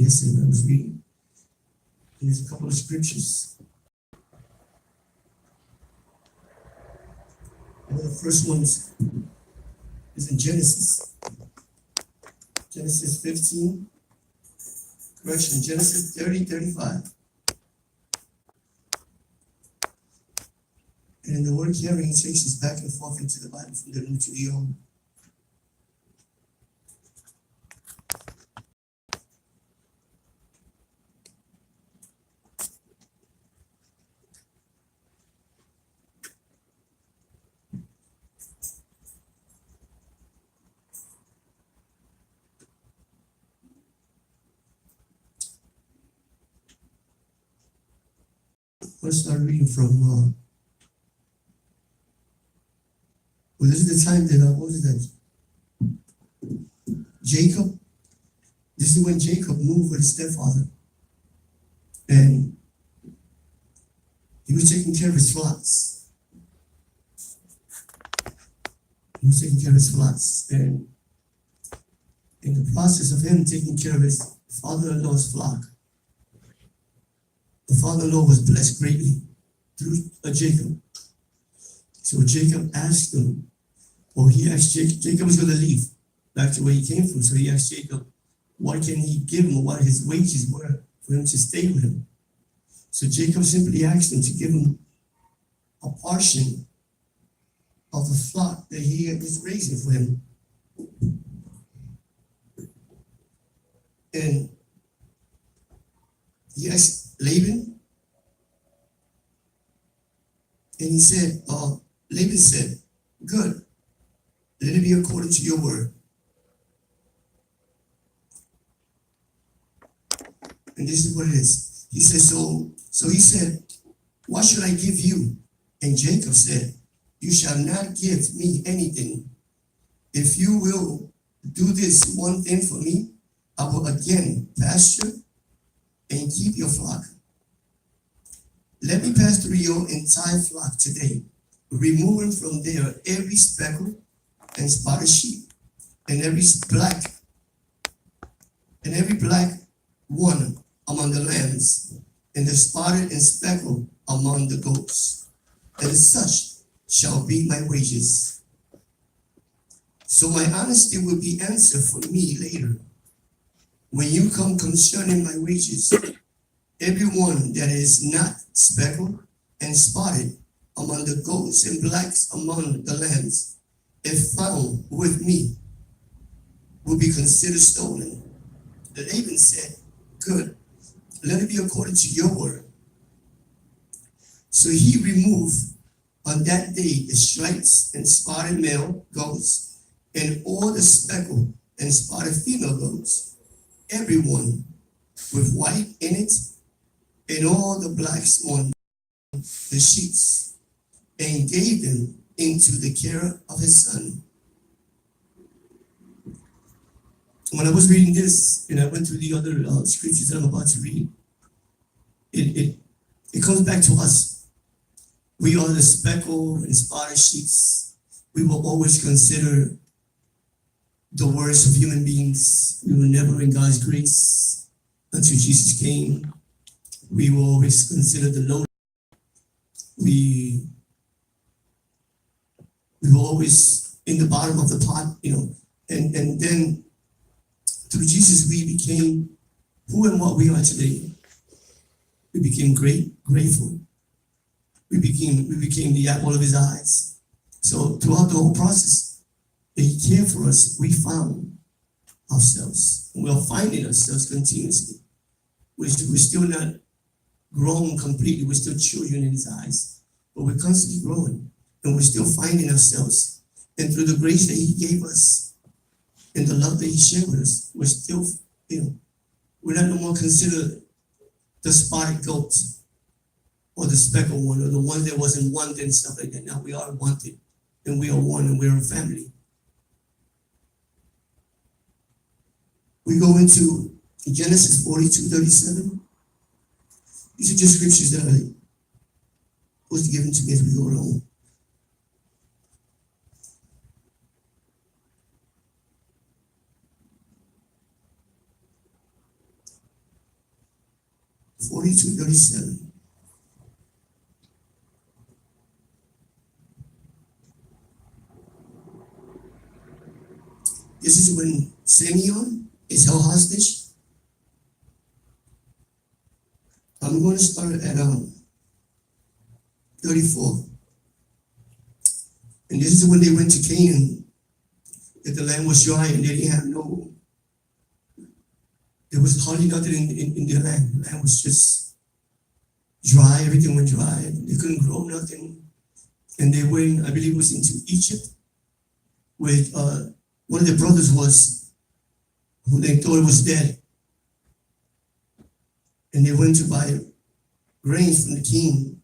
yesterday when I was reading. And there's a couple of scriptures. One of the first ones is in Genesis. Genesis 15. Correction, Genesis 30:35. And the word carrying takes us back and forth into the Bible from the New to the Old. Let's start reading from, well, this is the time that, what was that? Jacob. This is when Jacob moved with his stepfather. And he was taking care of his flocks. He was taking care of his flocks. And in the process of him taking care of his father-in-law's flock, the father-in-law was blessed greatly through Jacob. So Jacob asked him, or he asked Jacob was going to leave back to where he came from. So he asked Jacob, what can he give him, or what his wages were for him to stay with him. So Jacob simply asked him to give him a portion of the flock that he was raising for him. And he asked Laban, and he said, Laban said, good, let it be according to your word. And this is what it is. He said, so he said, what should I give you? And Jacob said, you shall not give me anything. If you will do this one thing for me, I will again pasture and keep your flock. Let me pass through your entire flock today, removing from there every speckled and spotted sheep, and every black one among the lambs, and the spotted and speckled among the goats. And such shall be my wages. So my honesty will be answered for me later. When you come concerning my wages, everyone that is not speckled and spotted among the goats and blacks among the lambs, if found with me, will be considered stolen. The Laban said, good, let it be according to your word. So he removed on that day the stripes and spotted male goats, and all the speckled and spotted female goats, everyone with white in it, and all the blacks on the sheets, and gave them into the care of his son. When I was reading this, and I went through the other scriptures that I'm about to read, it comes back to us. We are the speckled and spotted sheets. We will always consider the worst of human beings. We were never in God's grace until Jesus came. We will always consider the low. We were always in the bottom of the pot, and then through Jesus we became who and what we are today. We became grateful. We became the apple of his eyes. So throughout the whole process that he cared for us, we found ourselves. And we are finding ourselves continuously. We're still not grown completely. We're still children in his eyes. But we're constantly growing. And we're still finding ourselves. And through the grace that he gave us and the love that he shared with us, we're still, we're not no more considered the spotted goat or the speckled one or the one that wasn't wanted and stuff like that. Now we are wanted, and we are one, and we're a family. We go into Genesis 42:37. These are just scriptures that are supposed to be given to me as we go along. 42:37. This is when Simeon is held hostage. I'm going to start at 34. And this is when they went to Canaan, that the land was dry and they didn't have there was hardly nothing in their land. The land was just dry, everything went dry. They couldn't grow nothing. And they went, I believe it was into Egypt, with one of their brothers who they thought was dead. And they went to buy grains from the king.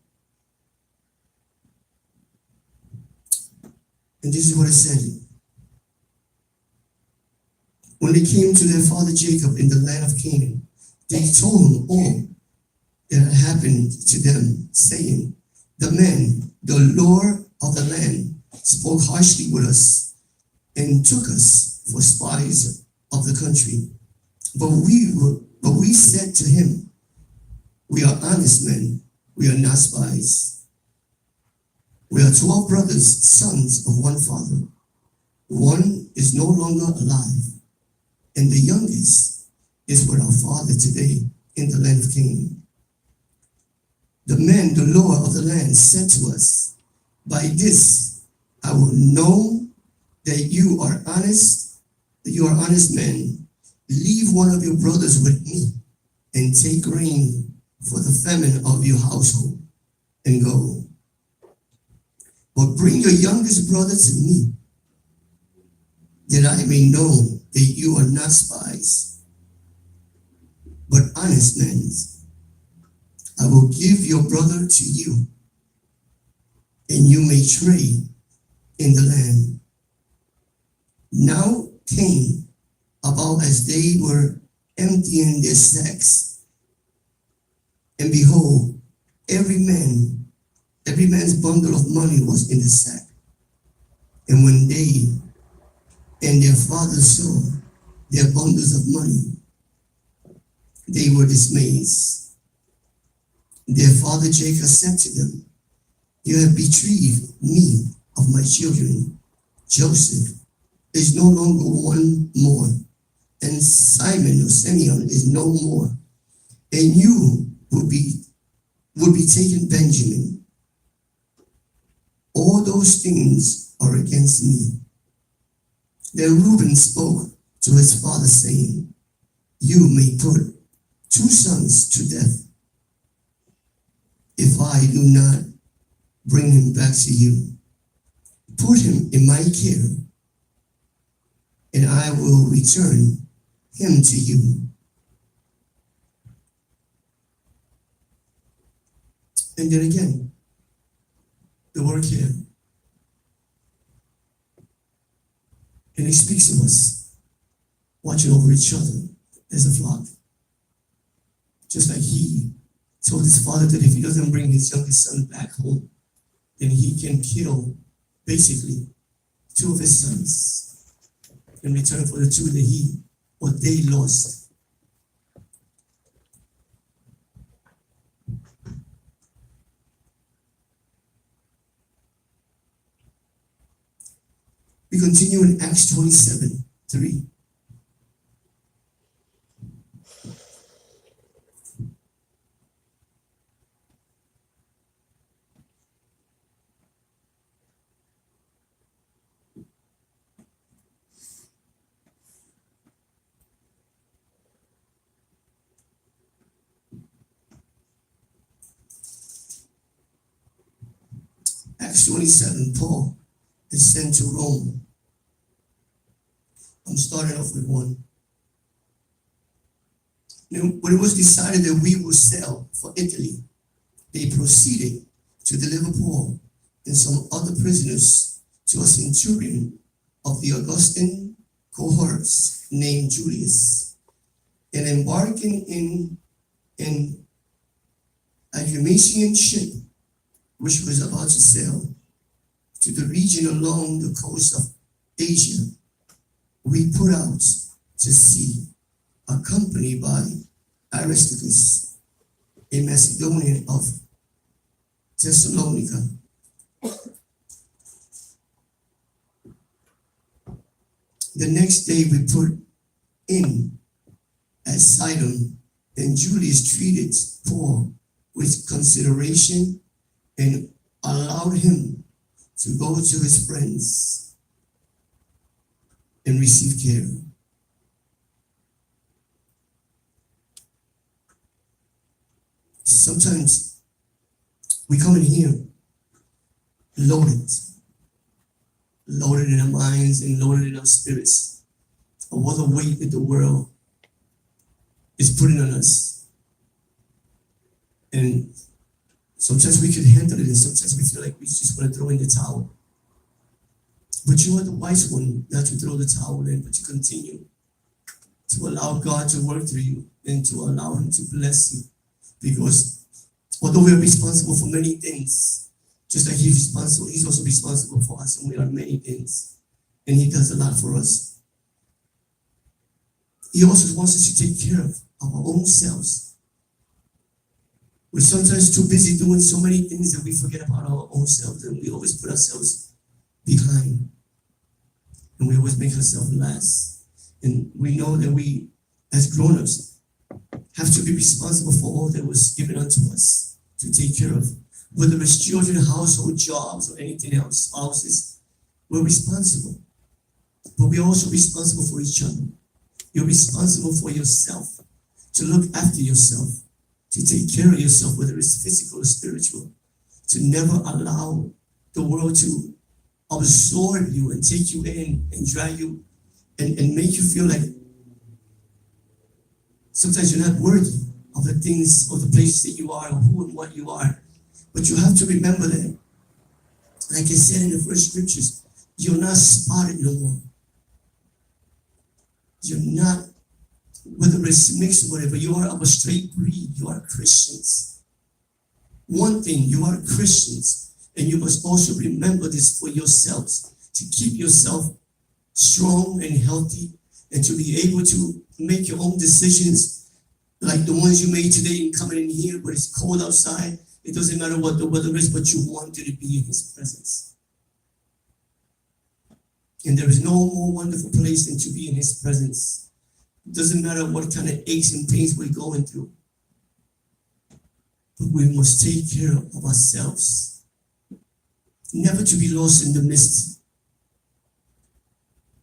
And this is what it said. When they came to their father Jacob in the land of Canaan, they told him all that had happened to them, saying, the men, the Lord of the land, spoke harshly with us and took us for spies of the country. But we said to him, we are honest men, we are not spies. We are 12 brothers, sons of one father. One is no longer alive, and the youngest is with our father today in the land of Canaan. The men, the Lord of the land, said to us, by this I will know that you are honest men. Leave one of your brothers with me and take grain for the famine of your household and go. But bring your youngest brother to me, that I may know that you are not spies, but honest men. I will give your brother to you, and you may trade in the land. Now came about as they were emptying their sacks, and behold, every man's bundle of money was in the sack. And when they and their father saw their bundles of money, they were dismayed. Their father Jacob said to them, you have betrayed me of my children. Joseph is no longer one more, and Simon or Simeon is no more, and you would be taken Benjamin. All those things are against me. Then Reuben spoke to his father, saying, you may put 2 sons to death if I do not bring him back to you. Put him in my care, and I will return him to you. And then again, the word care. And he speaks to us, watching over each other as a flock. Just like he told his father that if he doesn't bring his youngest son back home, then he can kill, basically, 2 of his sons in return for the 2 that they lost. We continue in Acts 27:3. Acts 27, Paul is sent to Rome. I'm starting off with 1. Now, when it was decided that we would sail for Italy, they proceeded to deliver Paul and some other prisoners to a centurion of the Augustan cohorts named Julius. And embarking in an Idumasian ship, which was about to sail to the region along the coast of Asia, we put out to sea, accompanied by Aristarchus, a Macedonian of Thessalonica. The next day we put in at Sidon, and Julius treated Paul with consideration and allowed him to go to his friends and receive care. Sometimes we come in here loaded in our minds and loaded in our spirits of what the weight that the world is putting on us. And sometimes we can handle it, and sometimes we feel like we just want to throw in the towel. But you are the wise one not to throw the towel in, but to continue to allow God to work through you and to allow Him to bless you. Because although we are responsible for many things, just like He's also responsible for us, and we are many things. And He does a lot for us. He also wants us to take care of our own selves. We're sometimes too busy doing so many things that we forget about our own selves, and we always put ourselves behind. And we always make ourselves last. And we know that we, as grown-ups, have to be responsible for all that was given unto us to take care of. Whether it's children, household, jobs, or anything else, spouses, we're responsible. But we're also responsible for each other. You're responsible for yourself, to look after yourself, to take care of yourself, whether it's physical or spiritual, to never allow the world to absorb you and take you in and drag you and make you feel like sometimes you're not worthy of the things or the places that you are or who and what you are. But you have to remember that, like I said in the first scriptures, you're not spotted no more. You're not, whether it's mixed or whatever, you are of a straight breed. You are Christians. One thing, you are Christians. And you must also remember this for yourselves, to keep yourself strong and healthy, and to be able to make your own decisions like the ones you made today in coming in here, but it's cold outside. It doesn't matter what the weather is, but you wanted to be in His presence. And there is no more wonderful place than to be in His presence. It doesn't matter what kind of aches and pains we're going through. But we must take care of ourselves. Never to be lost in the mist.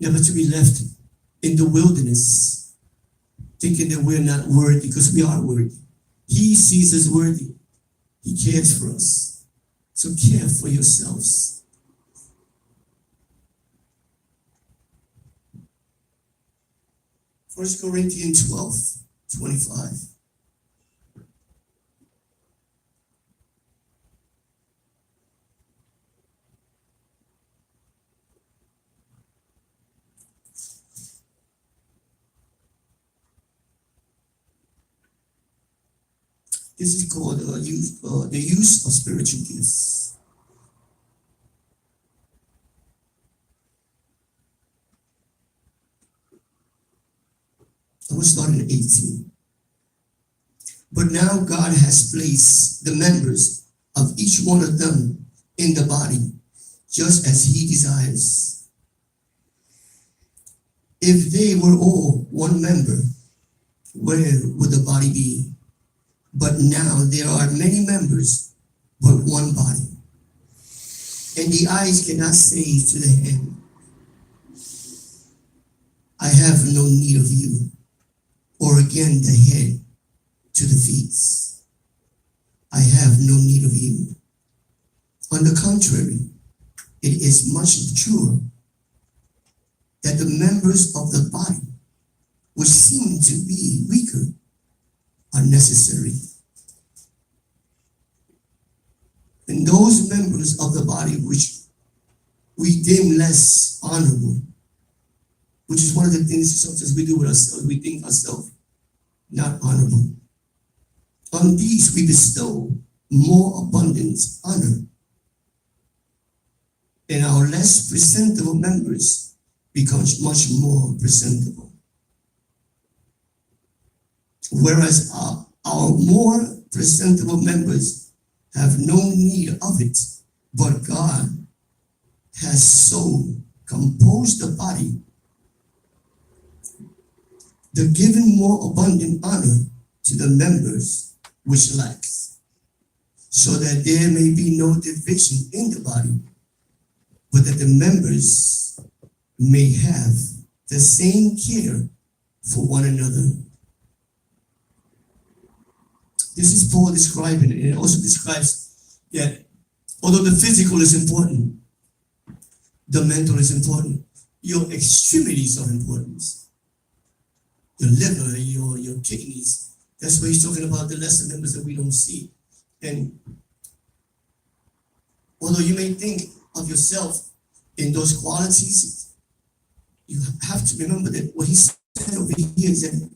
Never to be left in the wilderness, thinking that we're not worthy, because we are worthy. He sees us worthy. He cares for us. So care for yourselves. First Corinthians 12:25. This is called the use of spiritual gifts. I will start in 18. But now God has placed the members of each one of them in the body, just as He desires. If they were all one member, where would the body be? But now there are many members, but one body. And the eyes cannot say to the hand, I have no need of you. Or again the head to the feet, I have no need of you. On the contrary, it is much truer that the members of the body, which seem to be weaker, are necessary. And those members of the body which we deem less honorable, which is one of the things sometimes we do with ourselves, we think ourselves not honorable. On these we bestow more abundant honor, and our less presentable members become much more presentable. Whereas our more presentable members have no need of it, but God has so composed the body, the giving more abundant honor to the members which lacks, so that there may be no division in the body, but that the members may have the same care for one another. This is Paul describing it, and it also describes that although the physical is important, the mental is important. Your extremities are important. Your liver, your kidneys. That's why he's talking about the lesser members that we don't see. And although you may think of yourself in those qualities, you have to remember that what he said over here is that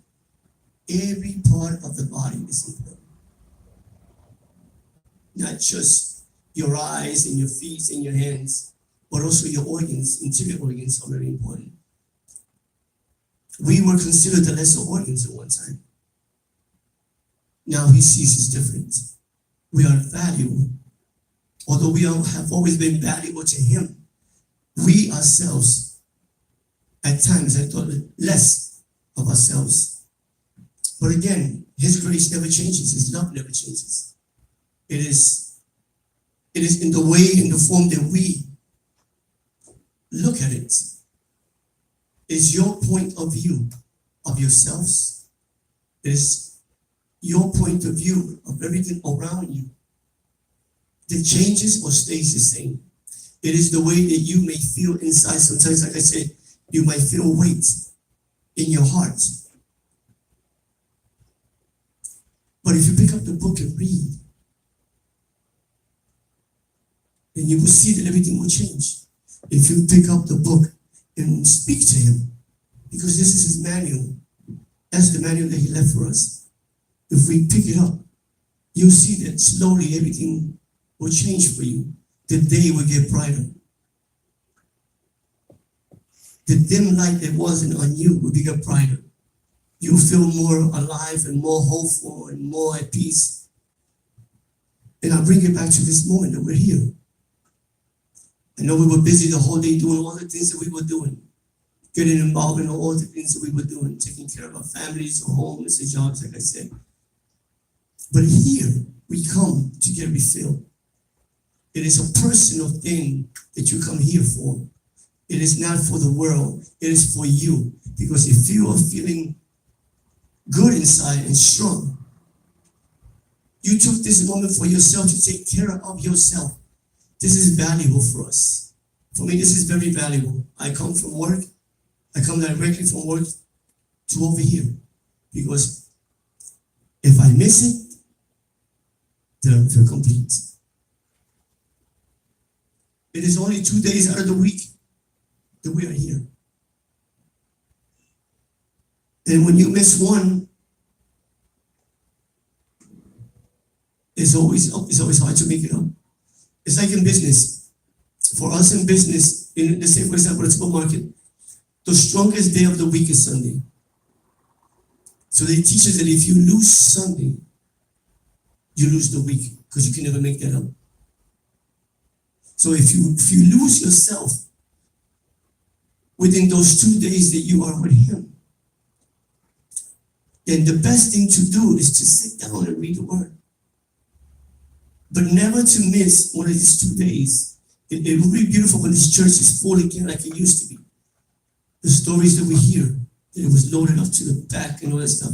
every part of the body is important. Not just your eyes and your feet and your hands, but also your organs, interior organs are very important. We were considered the lesser organs at one time. Now he sees it's different. We are valuable. Although we have always been valuable to him, we ourselves, at times, have thought less of ourselves. But again, his grace never changes. His love never changes. It is in the way, in the form that we look at it. It's your point of view of yourselves. It is your point of view of everything around you that changes or stays the same. It is the way that you may feel inside. Sometimes, like I said, you might feel weight in your heart. But if you pick up the book and read, then you will see that everything will change. If you pick up the book and speak to him, because this is his manual. That's the manual that he left for us. If we pick it up, you'll see that slowly everything will change for you. The day will get brighter. The dim light that wasn't on you will get brighter. You'll feel more alive and more hopeful and more at peace. And I'll bring it back to this moment that we're here. I know we were busy the whole day doing all the things that we were doing, getting involved in all the things that we were doing, taking care of our families, our homes, and jobs, like I said. But here, we come to get refilled. It is a personal thing that you come here for. It is not for the world. It is for you. Because if you are feeling good inside and strong, you took this moment for yourself to take care of yourself. This is valuable for us. For me, this is very valuable. I come from work. I come directly from work to over here. Because if I miss it, then I feel complete. It is only 2 days out of the week that we are here. And when you miss one, it's always hard to make it up. It's like in business. For us in business, let's say for example, a supermarket, the strongest day of the week is Sunday. So they teach us that if you lose Sunday, you lose the week because you can never make that up. So if you lose yourself within those 2 days that you are with him, then the best thing to do is to sit down and read the word. But never to miss one of these 2 days. It will be beautiful when this church is full again like it used to be. The stories that we hear, that it was loaded up to the back and all that stuff.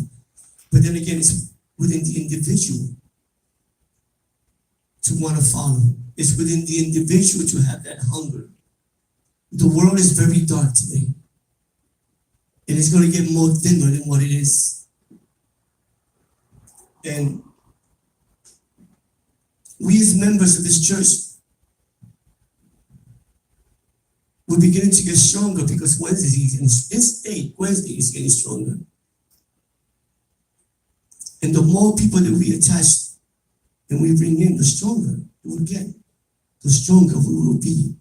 But then again, it's within the individual to want to follow. It's within the individual to have that hunger. The world is very dark today. And it's going to get more dimmer than what it is. And we as members of this church, we're beginning to get stronger because Wednesday is getting stronger. And the more people that we attach and we bring in, the stronger it will get, the stronger we will be.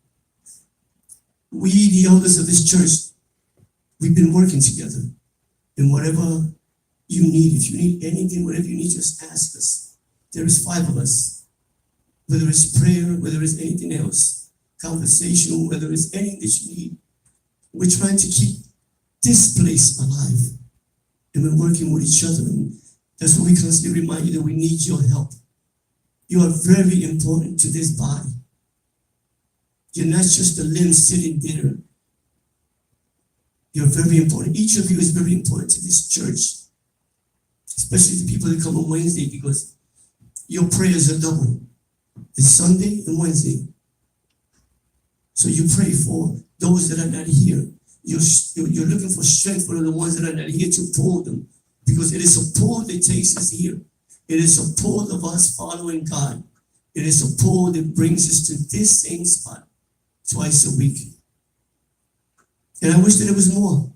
We, the elders of this church, we've been working together. And whatever you need, if you need anything, whatever you need, just ask us. There is 5 of us. Whether it's prayer, whether it's anything else, conversation, whether it's anything that you need, we're trying to keep this place alive. And we're working with each other. And that's what we constantly remind you that we need your help. You are very important to this body. You're not just a limb sitting there. You're very important. Each of you is very important to this church, especially the people that come on Wednesday, because your prayers are double. It's Sunday and Wednesday. So you pray for those that are not here. You're looking for strength for the ones that are not here to pull them, because it is a pull that takes us here. It is a pull of us following God. It is a pull that brings us to this same spot twice a week. And I wish that it was more.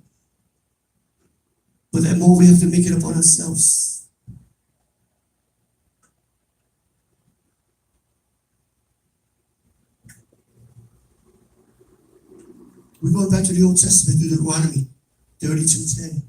But that more we have to make it upon ourselves. We're going back to the Old Testament, Deuteronomy 32:10.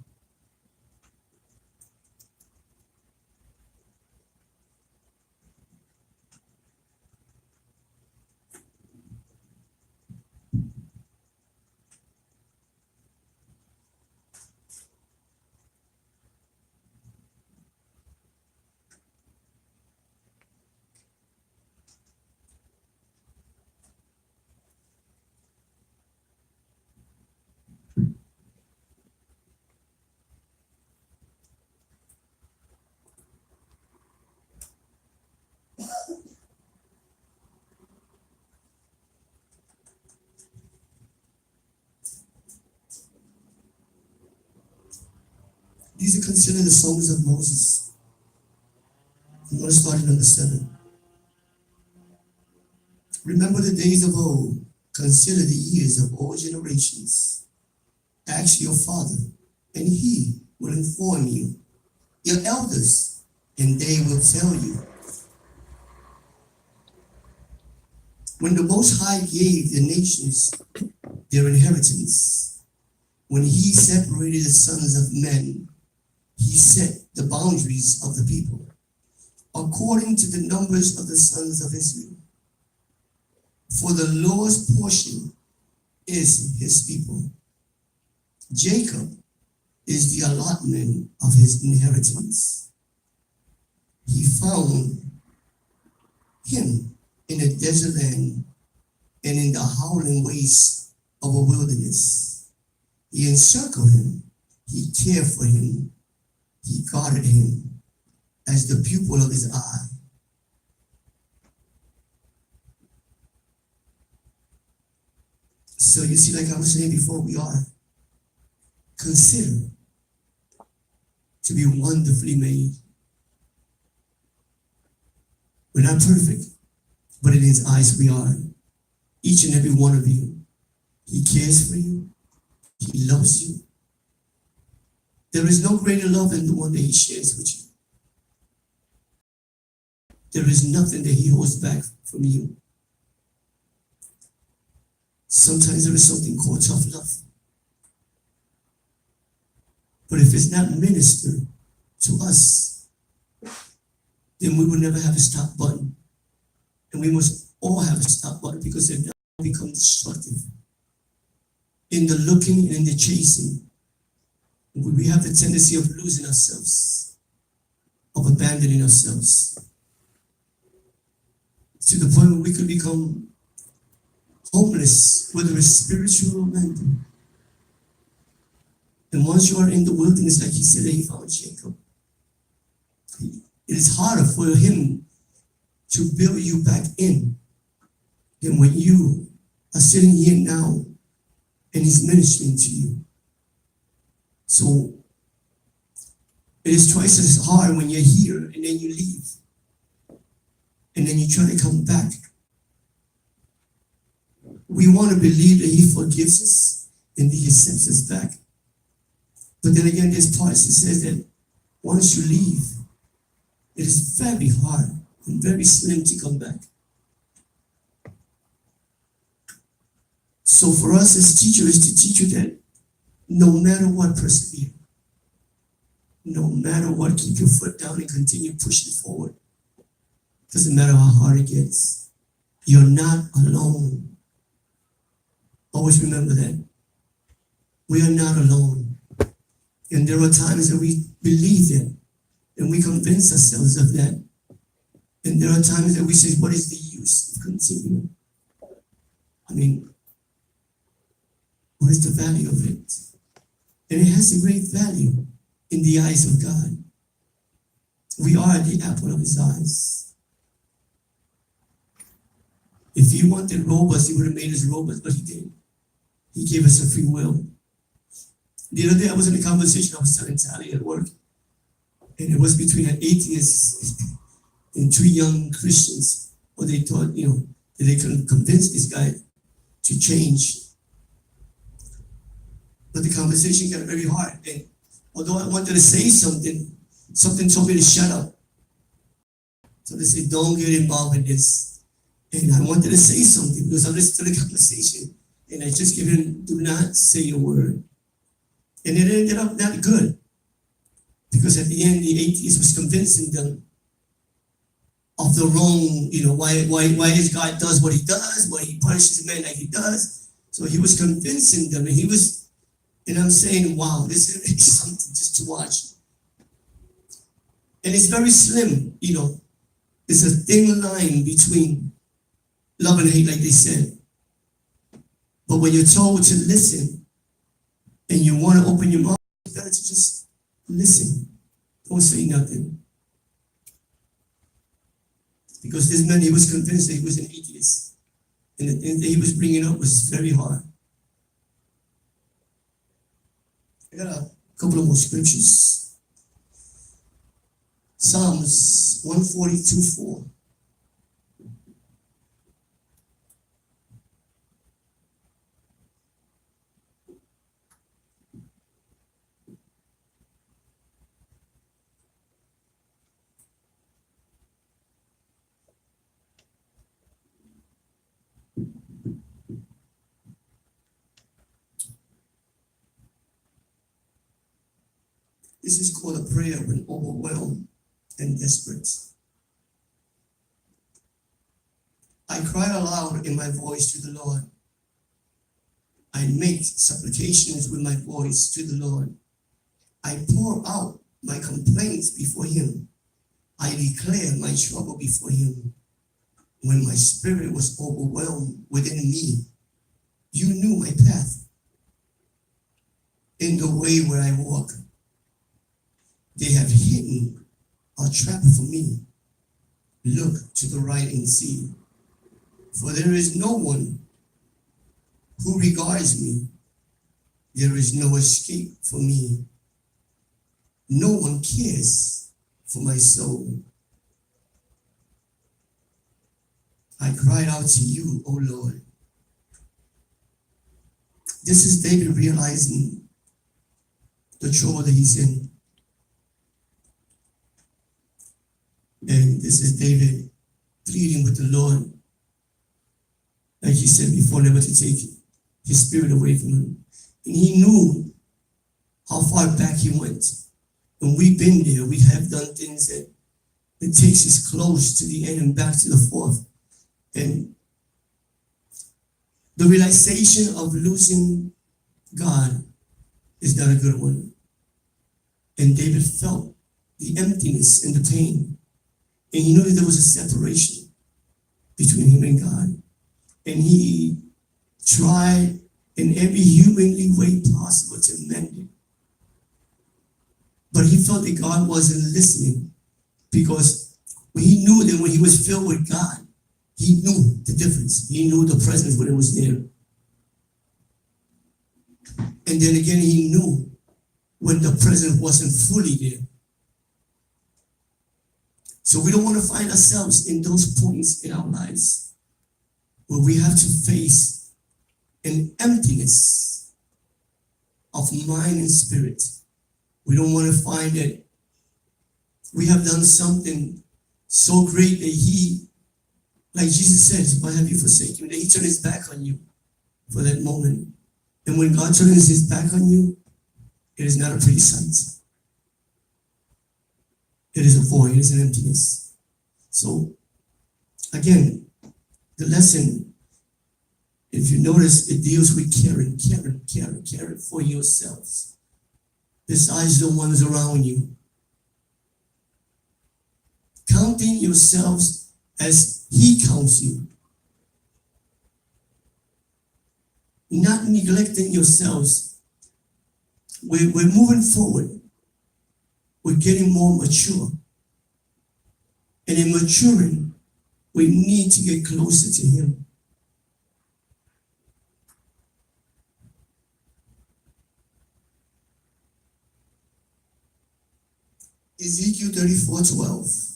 These are considered the songs of Moses. I'm going to start at number 7. Remember the days of old. Consider the years of all generations. Ask your father, and he will inform you. Your elders, and they will tell you. When the Most High gave the nations their inheritance, when he separated the sons of men, he set the boundaries of the people according to the numbers of the sons of Israel. For the Lord's portion is his people. Jacob is the allotment of his inheritance. He found him in a desert land and in the howling waste of a wilderness. He encircled him. He cared for him. He guarded him as the pupil of his eye. So you see, like I was saying before, we are considered to be wonderfully made. We're not perfect, but in his eyes we are. Each and every one of you. He cares for you. He loves you. There is no greater love than the one that he shares with you. There is nothing that he holds back from you. Sometimes there is something called tough love. But if it's not ministered to us, then we will never have a stop button. And we must all have a stop button, because if not, we become destructive. In the looking and in the chasing, we have the tendency of losing ourselves, of abandoning ourselves, to the point where we could become homeless, whether it's spiritual or mental. And once you are in the wilderness, like he said that he found Jacob, it is harder for him to build you back in than when you are sitting here now and he's ministering to you. So it is twice as hard when you're here and then you leave. And then you try to come back. We want to believe that he forgives us and he accepts us back. But then again, there's parts that says that once you leave, it is very hard and very slim to come back. So for us as teachers, is to teach you that no matter what, persevere. No matter what, keep your foot down and continue pushing forward. Doesn't matter how hard it gets. You're not alone. Always remember that. We are not alone. And there are times that we believe that and we convince ourselves of that. And there are times that we say, what is the use of continuing? I mean, what is the value of it? And it has a great value in the eyes of God. We are the apple of his eyes. If he wanted robots, he would have made us robots, but he didn't. He gave us a free will. The other day I was in a conversation, I was telling Tally at work, and it was between an atheist and two young Christians, where they thought, that they could convince this guy to change. But the conversation got very hard, and although I wanted to say something told me to shut up. So they said, don't get involved in this. And I wanted to say something because I listened to the conversation, and I just gave him, do not say a word. And it ended up not good, because at the end, the atheist was convincing them of the wrong, why his God does what he does, why he punishes men like he does. So he was convincing them, and I'm saying, wow, this is something just to watch. And it's very slim, It's a thin line between love and hate, like they said. But when you're told to listen, and you want to open your mouth, you got to just listen. Don't say nothing. Because this man, he was convinced that he was an atheist. And the thing that he was bringing up was very hard. I got a couple of more scriptures. Psalms 142:4. This is called a prayer when overwhelmed and desperate. I cry aloud in my voice to the Lord. I make supplications with my voice to the Lord. I pour out my complaints before him. I declare my trouble before him. When my spirit was overwhelmed within me, you knew my path in the way where I walk. They have hidden a trap for me. Look to the right and see. For there is no one who regards me. There is no escape for me. No one cares for my soul. I cried out to you, O Lord. This is David realizing the trouble that he's in. And this is David pleading with the Lord, like he said before, never to take his spirit away from him. And he knew how far back he went. And we've been there. We have done things that it takes us close to the end and back to the fourth. And the realization of losing God is not a good one. And David felt the emptiness and the pain. And he knew that there was a separation between him and God. And he tried in every humanly way possible to mend it. But he felt that God wasn't listening, because he knew that when he was filled with God, he knew the difference. He knew the presence when it was there. And then again, he knew when the presence wasn't fully there. So we don't want to find ourselves in those points in our lives where we have to face an emptiness of mind and spirit. We don't want to find that we have done something so great that he, like Jesus says, why have you forsaken me? That he turned his back on you for that moment. And when God turns his back on you, it is not a pretty sight. It is a void, it is an emptiness. So Again, the lesson, if you notice, it deals with caring for yourselves, besides the ones around you. Counting yourselves as He counts you. Not neglecting yourselves. We're moving forward. We're getting more mature. And in maturing, we need to get closer to Him. Ezekiel 34:12.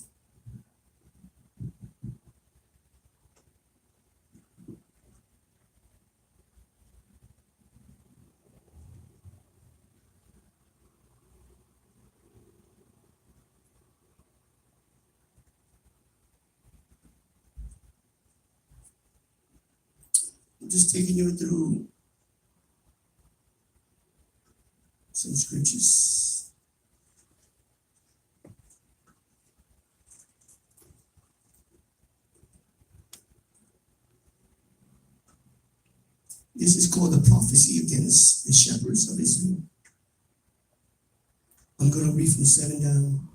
I'm just taking you through some scriptures. This is called the prophecy against the shepherds of Israel. I'm going to read from 7 down.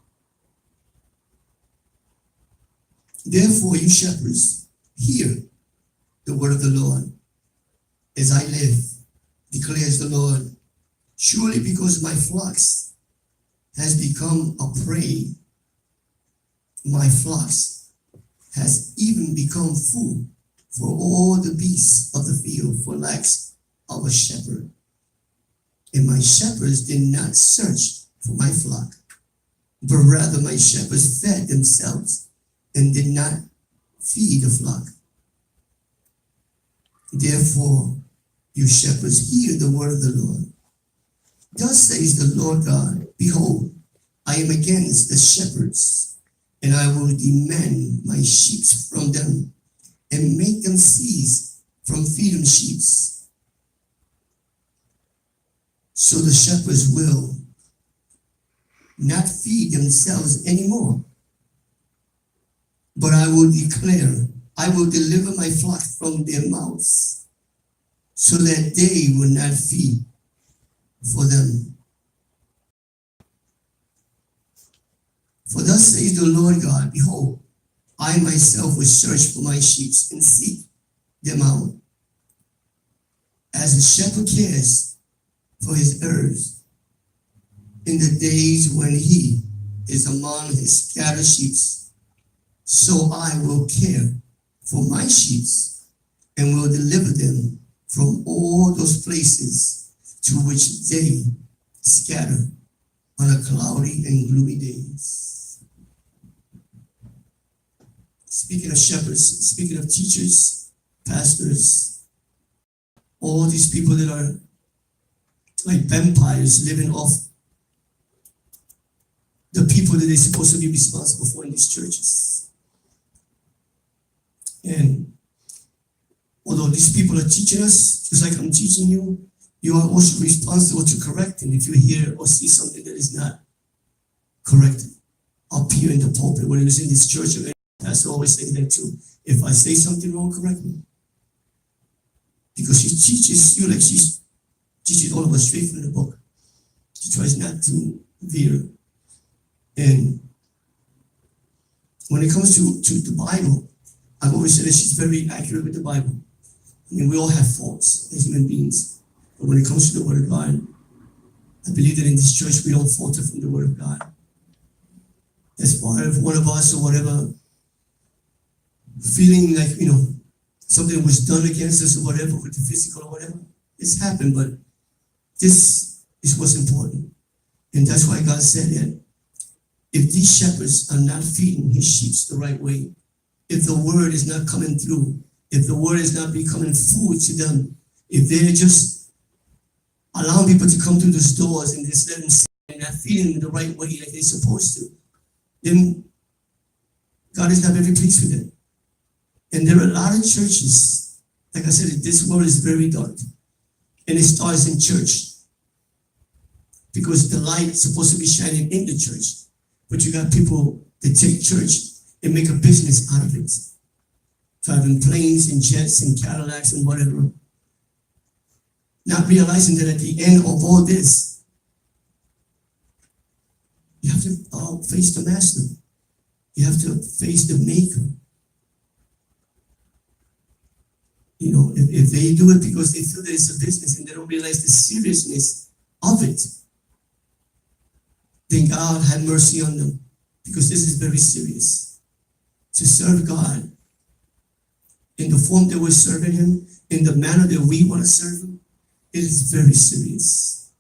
Therefore, you shepherds, hear the word of the Lord. As I live, declares the Lord, surely because my flocks has become a prey, my flocks has even become food for all the beasts of the field, for lacks of a shepherd. And my shepherds did not search for my flock, but rather my shepherds fed themselves and did not feed the flock. Therefore, you shepherds, hear the word of the Lord. Thus says the Lord God, behold, I am against the shepherds, and I will demand my sheep from them, and make them cease from feeding sheep. So the shepherds will not feed themselves anymore. But I will declare, I will deliver my flock from their mouths, so that they will not feed for them. For thus says the Lord God, behold, I myself will search for my sheep and seek them out, as a shepherd cares for his herds in the days when he is among his scattered sheep. So I will care for my sheep and will deliver them from all those places to which they scatter on a cloudy and gloomy days. Speaking of shepherds, speaking of teachers, pastors, all these people that are like vampires living off the people that they're supposed to be responsible for in these churches. And although these people are teaching us, just like I'm teaching you, you are also responsible to correct them if you hear or see something that is not correct up here in the pulpit, whether it's in this church or pastor always says that too. If I say something wrong, correct me. Because she teaches you like she teaches all of us straight from the book. She tries not to veer. And when it comes to the Bible, I've always said that she's very accurate with the Bible. I mean, we all have faults as human beings. But when it comes to the Word of God, I believe that in this church we don't falter from the Word of God. As far as one of us or whatever, feeling like, something was done against us or whatever, with the physical or whatever, it's happened, but this is what's important. And that's why God said that if these shepherds are not feeding his sheep the right way, if the word is not coming through, if the word is not becoming food to them, if they're just allowing people to come through those doors and just let them sit and not feeding them the right way like they're supposed to, then God is not very pleased with it. And there are a lot of churches, like I said, this world is very dark. And it starts in church. Because the light is supposed to be shining in the church. But you got people that take church and make a business out of it. driving planes and jets and Cadillacs and whatever, not realizing that at the end of all this, you have to face the master. You have to face the maker. You know, if they do it because they feel that it's a business and they don't realize the seriousness of it, then God have mercy on them, because this is very serious. To serve God in the form that we're serving Him, in the manner that we want to serve Him, it is very serious.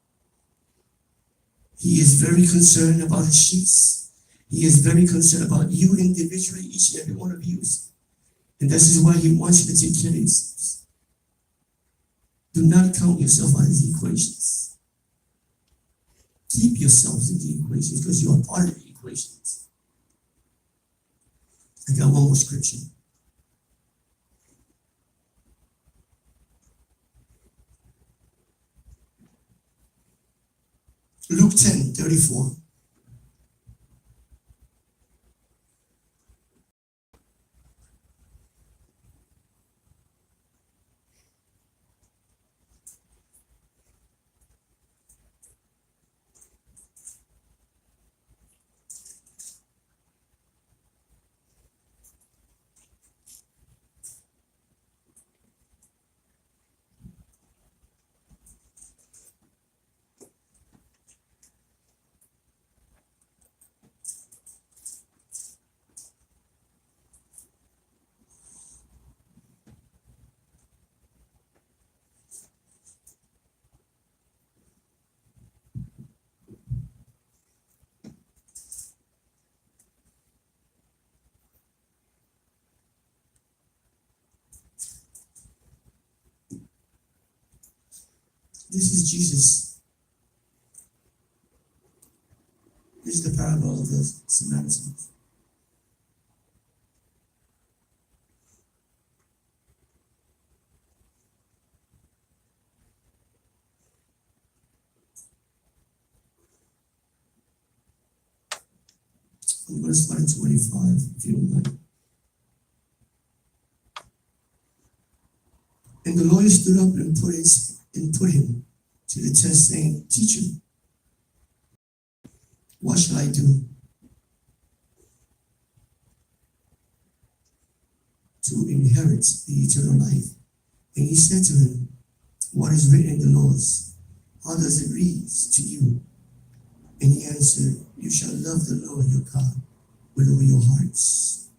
He is very concerned about His sheep. He is very concerned about you individually, each and every one of you. And this is why He wants you to take care of yourselves. Do not count yourself out of the equations. Keep yourselves in the equations, because you are part of the equations. I got one more scripture. Luke 10:34. This is Jesus. This is the parable of the Samaritans. I'm going to start in 25, if you don't mind. And the lawyer stood up and put him to the test, saying, Teacher, what shall I do to inherit the eternal life? And he said to him, What is written in the laws? How does it read to you? And he answered, You shall love the Lord your God with all your hearts,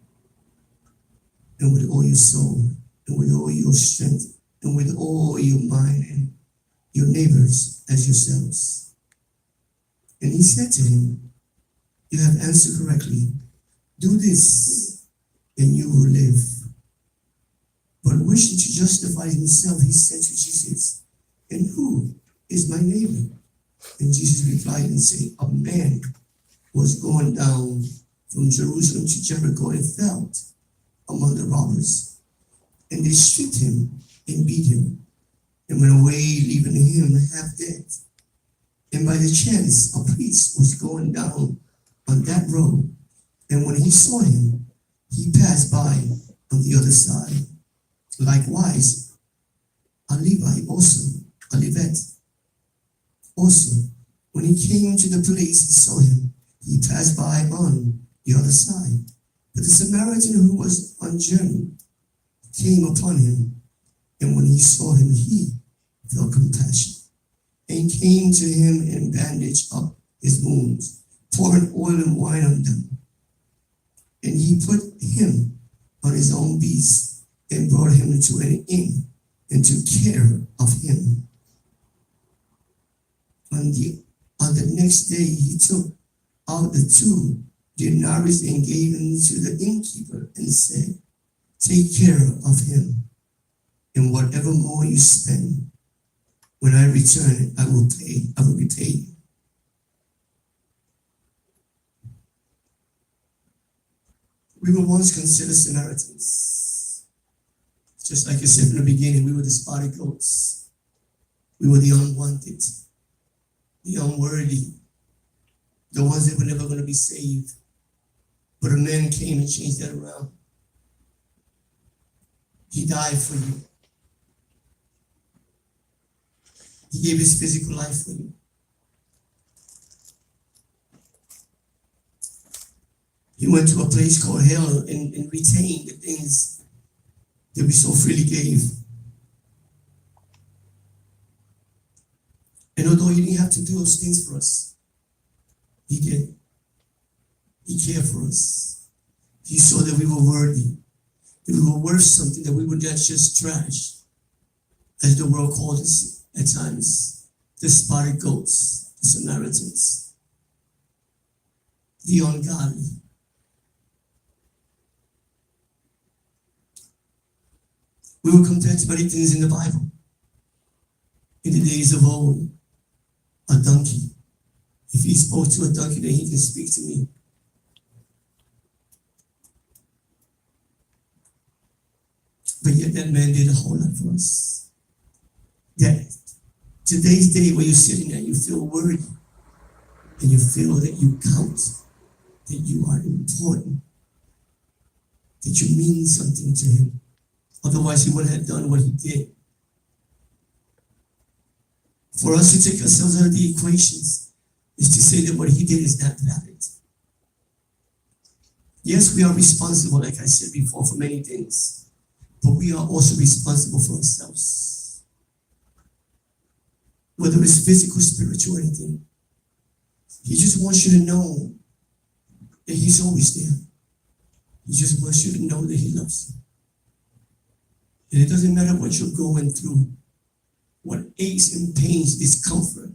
and with all your soul, and with all your strength, and with all your mind, and your neighbors as yourselves. And he said to him, You have answered correctly. Do this, and you will live. But wishing to justify himself, he said to Jesus, And who is my neighbor? And Jesus replied and said, A man was going down from Jerusalem to Jericho and fell among the robbers. And they stripped him and beat him and went away, leaving him half dead. And by the chance, a priest was going down on that road. And when he saw him, he passed by on the other side. Likewise, a Levite also, when he came to the place and saw him, he passed by on the other side. But the Samaritan who was on journey came upon him, and when he saw him, he felt compassion, and came to him and bandaged up his wounds, pouring oil and wine on them. And he put him on his own beast and brought him into an inn and took care of him. On the next day, he took out the 2 denarii and gave them to the innkeeper and said, Take care of him, and whatever more you spend, when I return, I will repay you. We were once considered Samaritans. Just like I said from the beginning, we were the spotted goats. We were the unwanted, the unworthy, the ones that were never going to be saved. But a man came and changed that around. He died for you. He gave his physical life for you. He went to a place called hell and retained the things that we so freely gave. And although he didn't have to do those things for us, he did. He cared for us. He saw that we were worthy, that we were worth something, that we were not just trash, as the world called us at times, the spotted goats, the Samaritans, the ungodly. We were compared to many things in the Bible. In the days of old, a donkey. If he spoke to a donkey, then he can speak to me. But yet that man did a whole lot for us. That today's day where you're sitting there, you feel worthy, and you feel that you count, that you are important, that you mean something to him. Otherwise, he wouldn't have done what he did. For us to take ourselves out of the equations is to say that what he did is not valid. Yes, we are responsible, like I said before, for many things, but we are also responsible for ourselves. Whether it's physical, spiritual, or anything. He just wants you to know that he's always there. He just wants you to know that he loves you. And it doesn't matter what you're going through, what aches and pains, discomfort,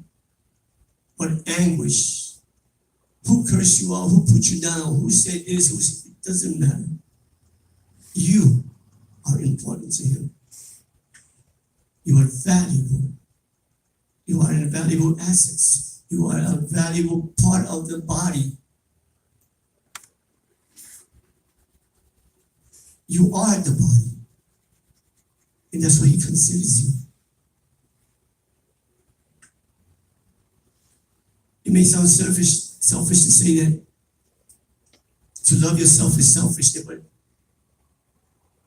what anguish, who cursed you out, who put you down, who said this, who said, it doesn't matter. You are important to him. You are valuable. You are a valuable asset. You are a valuable part of the body. You are the body. And that's what he considers you. It may sound selfish to say that to love yourself is selfish, but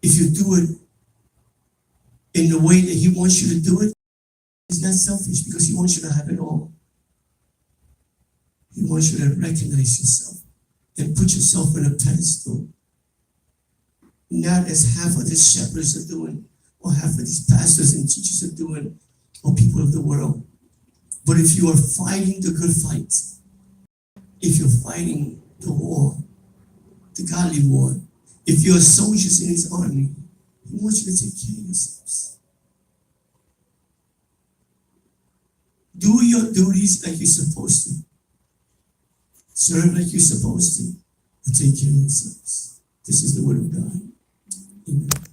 if you do it in the way that he wants you to do it, it's not selfish because he wants you to have it all. He wants you to recognize yourself and put yourself on a pedestal. Not as half of these shepherds are doing, or half of these pastors and teachers are doing, or people of the world. But if you are fighting the good fight, if you're fighting the war, the godly war, if you're soldiers in his army, he wants you to take care of yourselves. Do your duties like you're supposed to. Serve like you're supposed to. And take care of yourselves. This is the word of God. Amen.